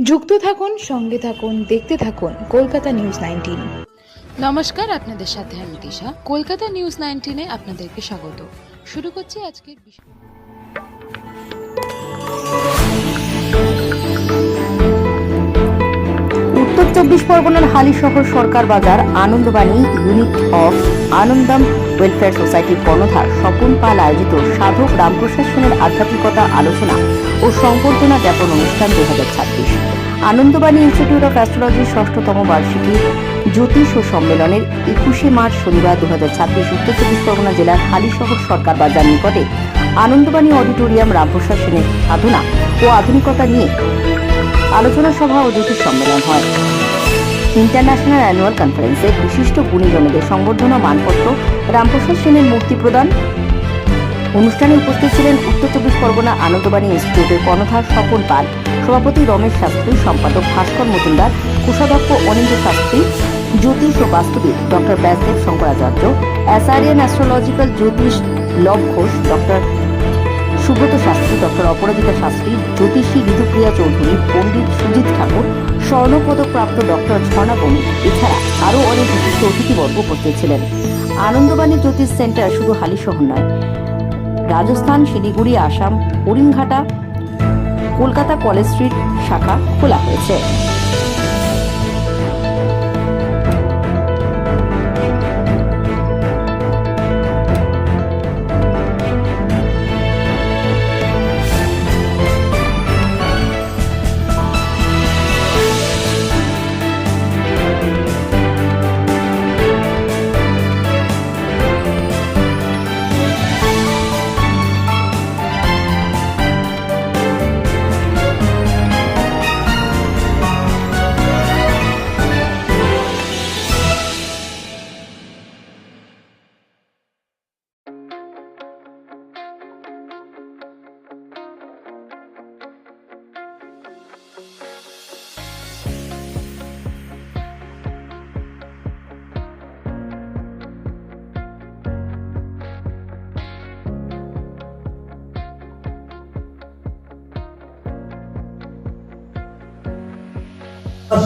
যুক্ত থাকুন, সঙ্গে থাকুন, দেখতে থাকুন কলকাতা নিউজ 19। নমস্কার, আপনাদের সাথে আমি দিশা। কলকাতা নিউজ 19-এ আপনাদেরকে স্বাগত। শুরু করছি আজকের বিষয়। উত্তর 24 পরগনার হালিশহর সরকার বাজার আনন্দবাণী ইউনিট অফ আনন্দম ওয়েলফেয়ার সোসাইটির কর্ণধার স্বপন পাল আয়োজিত সাধক রামপ্রসাদ সেনের আধ্যাত্মিকতা আলোচনা ও সংবর্ধনা জ্ঞাপন অনুষ্ঠান 2026। আনন্দবাণী ইনস্টিটিউট অফ অ্যাস্ট্রোলজির 6ষষ্ঠতম বার্ষিকী জ্যোতিষ ও সম্মেলনের 21শে মার্চ শনিবার 2026 উত্তর 24 পরগনা জেলার হালিশহর সরকার বাজার নিকটে আনন্দবাণী অডিটোরিয়াম রামপ্রসাদ সেনের সাধনা ও আধুনিকতা নিয়ে আলোচনা সভা ও জ্যোতিষ সম্মেলন হয়। ইন্টারন্যাশনাল অ্যানুয়াল কনফারেন্সে বিশিষ্ট গুণীজনদের সংবর্ধনা মানপত্র, রামপ্রসাদ সেনের মূর্তি প্রদান। অনুষ্ঠানে উপস্থিত ছিলেন উত্তর 24 পরগনা আনন্দবাণী ইনস্টিটিউটের কর্ণধার স্বপন পাল, সভাপতি রমেশ শাস্ত্রী, সম্পাদক ভাস্কর মজুমদার, কোষাধ্যক্ষ অনিন্দ শাস্ত্রী, জ্যোতিষ ও বাস্তুবিদ ডক্টর ব্যাসদেব শঙ্করাচার্য, অ্যাসারিয়ান অ্যাস্ট্রোলজিক্যাল জ্যোতিষ লব ঘোষ, ডক্টর সুব্রত শাস্ত্রী, ডক্টর অপরাজিতা শাস্ত্রী, জ্যোতিষী ঋতুপ্রিয়া চৌধুরী, পণ্ডিত সুজিত ঠাকুর, স্বর্ণপদকপ্রাপ্ত ডক্টর ঝর্ণা বণিক, এছাড়া আরও অনেক বিশিষ্ট অতিথিবর্গ উপস্থিত ছিলেন। আনন্দবাণী জ্যোতিষ সেন্টার শুধু হালিশহর নয়, রাজস্থান, শিলিগুড়ি, আসাম, হরিণঘাটা, কলকাতা কলেজ স্ট্রিট শাখা খোলা হয়েছে।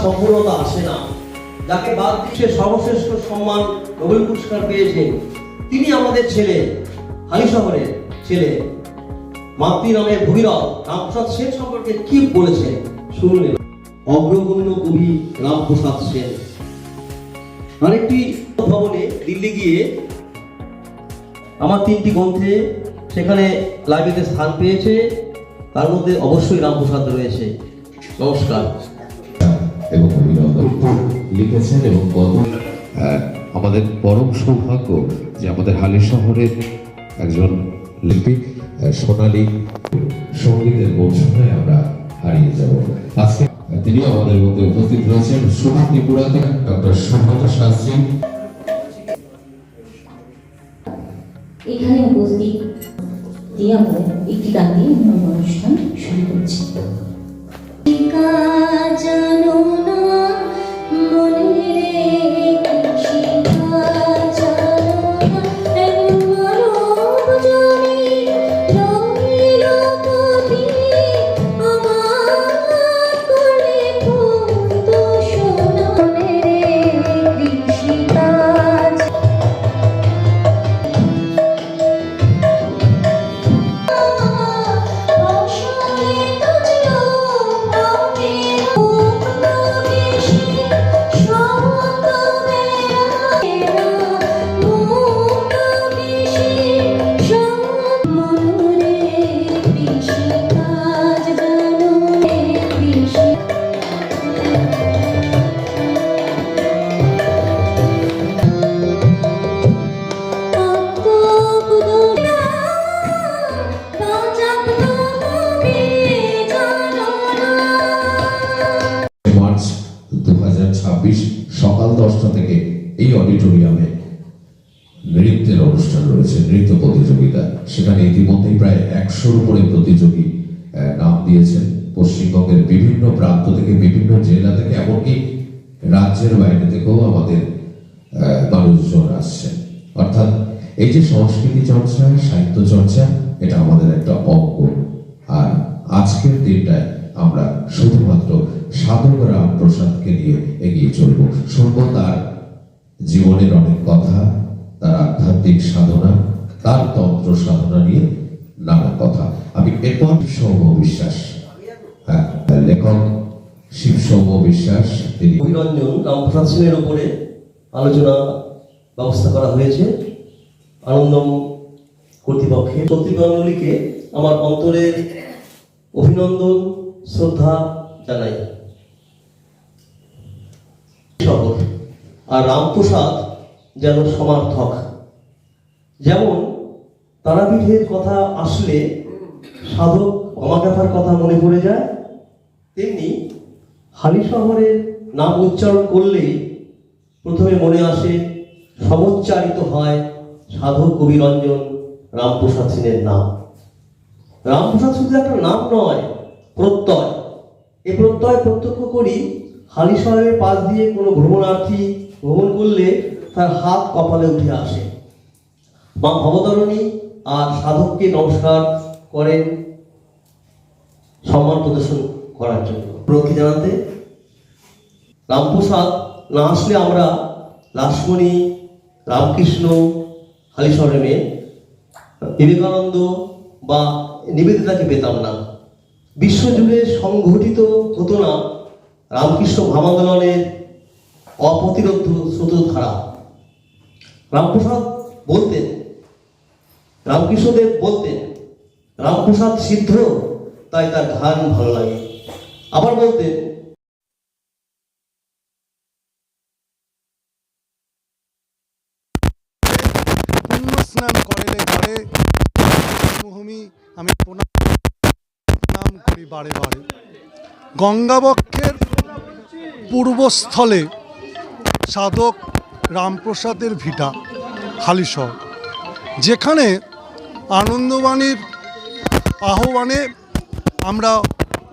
সম্পূর্ণতা আসে না। যাকে বাদ দিয়ে সর্বশ্রেষ্ঠ সম্মান নোবেল পুরস্কার পেয়েছেন, তিনি আমাদের ছেলে, হালিশহরের ছেলে, মাতৃ নামে ভগীরথ রামপ্রসাদ সেন সম্পর্কে কি বলেছেন শুনলেন। অগ্রগণ্য কবি রামপ্রসাদ সেন আরেকটি ভবনে দিল্লি গিয়ে আমার 3টি গ্রন্থে সেখানে লাইব্রেরিতে স্থান পেয়েছে, তার মধ্যে অবশ্যই রামপ্রসাদ রয়েছে। নমস্কার। এবং লিখেছেন এবং আমাদের পরম সৌভাগ্য যে আমাদের হালিশহরের একজন লিপি সোনালী সঙ্গীতের মৌসুমে আমরা হারিয়ে যাব। আজকে তিনি আমাদের মধ্যে উপস্থিত রয়েছেন সোনা ত্রিপুরা থেকে ডক্টর সুব্রত শাস্ত্রী। এখানে উপস্থিত দিয়ে আমরা একটি গান দিয়ে অনুষ্ঠান শুরু করছি। জানো না মনে সকাল 10টা থেকে এই অডিটোরিয়ামে নৃত্যের অনুষ্ঠান রয়েছে, নৃত্য প্রতিযোগিতা। সেখানে ইতিমধ্যেই প্রায় 100-র উপরে প্রতিযোগী নাম দিয়েছেন। পশ্চিমবঙ্গের বিভিন্ন প্রান্ত থেকে, বিভিন্ন জেলা থেকে, এমনকি রাজ্যের বাইরে থেকেও আমাদের মানুষজন আসছেন। অর্থাৎ এই যে সংস্কৃতি চর্চা, সাহিত্য চর্চা, এটা আমাদের একটা অঙ্গ। আর আজকের দিনটায় আমরা শুধুমাত্র সাধক রামপ্রসাদকে নিয়ে এগিয়ে চলব। শুনবো তার জীবনের অনেক কথা, তার আধ্যাত্মিক সাধনা, তার তন্ত্র সাধনা নিয়ে নানা কথা। আমি এরপর সৌম বিশ্বাস, হ্যাঁ, লেখক শিব সৌম বিশ্বাস, তিনি অভিরঞ্জন রামপ্রসাদ সেনের উপরে আলোচনা ব্যবস্থা করা হয়েছে আনন্দম কর্তৃপক্ষে। কর্তৃপক্ষকে আমার অন্তরের অভিনন্দন, শ্রদ্ধা জানাই। শহর আর রামপ্রসাদ যেন সমার্থক। যেমন তারাপীঠের কথা আসলে সাধক অমাকাথার কথা মনে পড়ে যায়, তেমনি হালিশহরের নাম উচ্চারণ করলেই প্রথমে মনে আসে, সমুচ্চারিত হয় সাধক কবিরঞ্জন রামপ্রসাদ সেনের নাম। রামপ্রসাদ শুধু একটা নাম নয়, প্রত্যয়। এই প্রত্যয় প্রত্যক্ষ করি হালিশহরের পাশ দিয়ে কোনো ভ্রমণার্থী ভ্রমণ করলে তার হাত কপালে উঠে আসে। মা ভবতারিণী আর সাধককে নমস্কার করেন সম্মান প্রদর্শন করার জন্য। প্রকৃতি জানাতে রামপ্রসাদ না আসলে আমরা লাক্ষ্মণী, রামকৃষ্ণ, হালিশহরের মেয়ে, বিবেকানন্দ বা নিবেদিতাকে পেতাম না। বিশ্বজুড়ে সংঘটিত হতো না রামকৃষ্ণ ভাবান্দোলনের অপ্রতিরোধ স্রোতধারা। রামপ্রসাদ বলতেন, রামকৃষ্ণদেব বলতেন, রামপ্রসাদ সিদ্ধ, তাই তার গান ভালো লাগে। আবার বলতেন, পুণ্য স্নান করেলে ঘরে জন্মভূমি আমি প্রণাম করি বারে বারে। গঙ্গাবক্ষের পূর্বস্থলে সাধক রামপ্রসাদের ভিটা হালিশহর, যেখানে আনন্দবাণীর আহ্বানে আমরা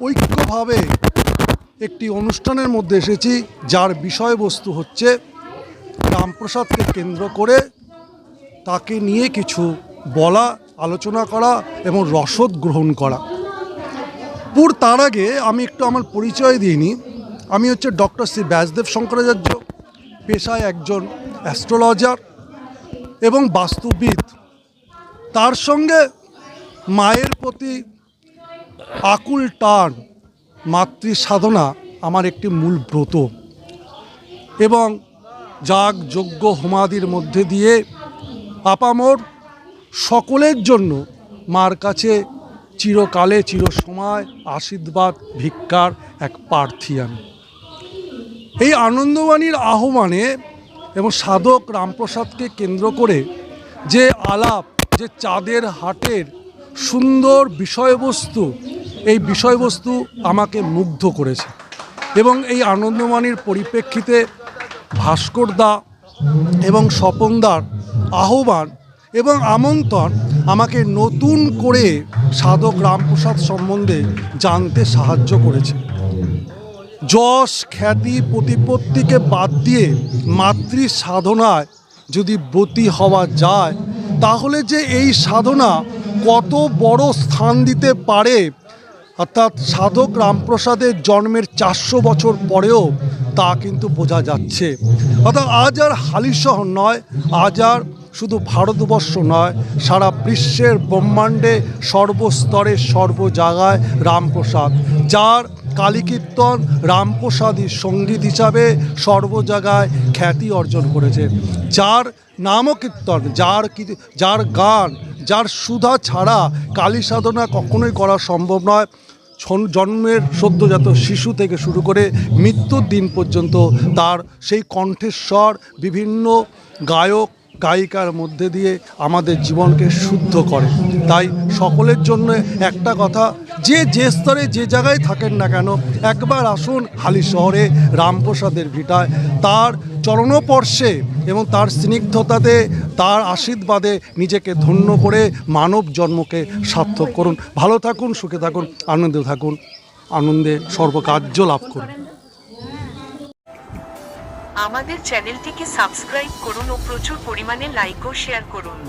ঐক্যভাবে একটি অনুষ্ঠানের মধ্যে এসেছি, যার বিষয়বস্তু হচ্ছে রামপ্রসাদকে কেন্দ্র করে তাকে নিয়ে কিছু বলা, আলোচনা করা এবং রসদ গ্রহণ করা। তার আগে আমি একটু আমার পরিচয় দিইনি। আমি হচ্ছে ডক্টর শ্রী ব্যাসদেব শঙ্করাচার্য, পেশায় একজন অ্যাস্ট্রোলজার এবং বাস্তুবিদ। তার সঙ্গে মায়ের প্রতি আকুল টান, মাতৃ সাধনা আমার একটি মূল ব্রত, এবং যাগ যজ্ঞ হোমাদির মধ্যে দিয়ে আপামর সকলের জন্য মার কাছে চিরকালে চিরসময় আশীর্বাদ ভিক্ষার এক প্রার্থী আমি। এই আনন্দবাণীর আহ্বানে এবং সাধক রামপ্রসাদকে কেন্দ্র করে যে আলাপ, যে চাঁদের হাটের সুন্দর বিষয়বস্তু, এই বিষয়বস্তু আমাকে মুগ্ধ করেছে। এবং এই আনন্দবাণীর পরিপ্রেক্ষিতে ভাস্করদা এবং স্বপনদার আহ্বান এবং আমন্ত্রণ আমাকে নতুন করে সাধক রামপ্রসাদ সম্বন্ধে জানতে সাহায্য করেছে। যশ, খ্যাতি, প্রতিপত্তিকে বাদ দিয়ে মাতৃ সাধনায় যদি ব্রতী হওয়া যায়, তাহলে যে এই সাধনা কত বড় স্থান দিতে পারে, অর্থাৎ সাধক রামপ্রসাদের জন্মের 400 বছর পরেও তা কিন্তু বোঝা যাচ্ছে। অর্থাৎ আজ আর হালিশহর নয়, আজ আর শুধু ভারতবর্ষ নয়, সারা বিশ্বের ব্রহ্মাণ্ডে সর্বস্তরে সর্ব জায়গায় রামপ্রসাদ, যার কালীকীর্তন রামপ্রসাদী সঙ্গীত হিসাবে সর্ব জায়গায় খ্যাতি অর্জন করেছে, যার নামকীর্তন, যার গান, যার সুধা ছাড়া কালী সাধনা কখনোই করা সম্ভব নয়। জন্মের সদ্যজাত শিশু থেকে শুরু করে মৃত্যুর দিন পর্যন্ত তার সেই কণ্ঠস্বর বিভিন্ন গায়ক গায়িকার মধ্যে দিয়ে আমাদের জীবনকে শুদ্ধ করে। তাই সকলের জন্য একটা কথা, যে স্তরে যে জায়গায় থাকেন না কেন, একবার আসুন হালিশহরে রামপ্রসাদের ভিটায়। তার চরণস্পর্শে এবং তার স্নিগ্ধতাতে, তার আশীর্বাদে নিজেকে ধন্য করে মানব জন্মকে সার্থক করুন। ভালো থাকুন, সুখে থাকুন, আনন্দে থাকুন, আনন্দে সর্বকার্য লাভ করুন। আমাদের চ্যানেলটিকে সাবস্ক্রাইব করুন ও প্রচুর পরিমাণে লাইক ও শেয়ার করুন।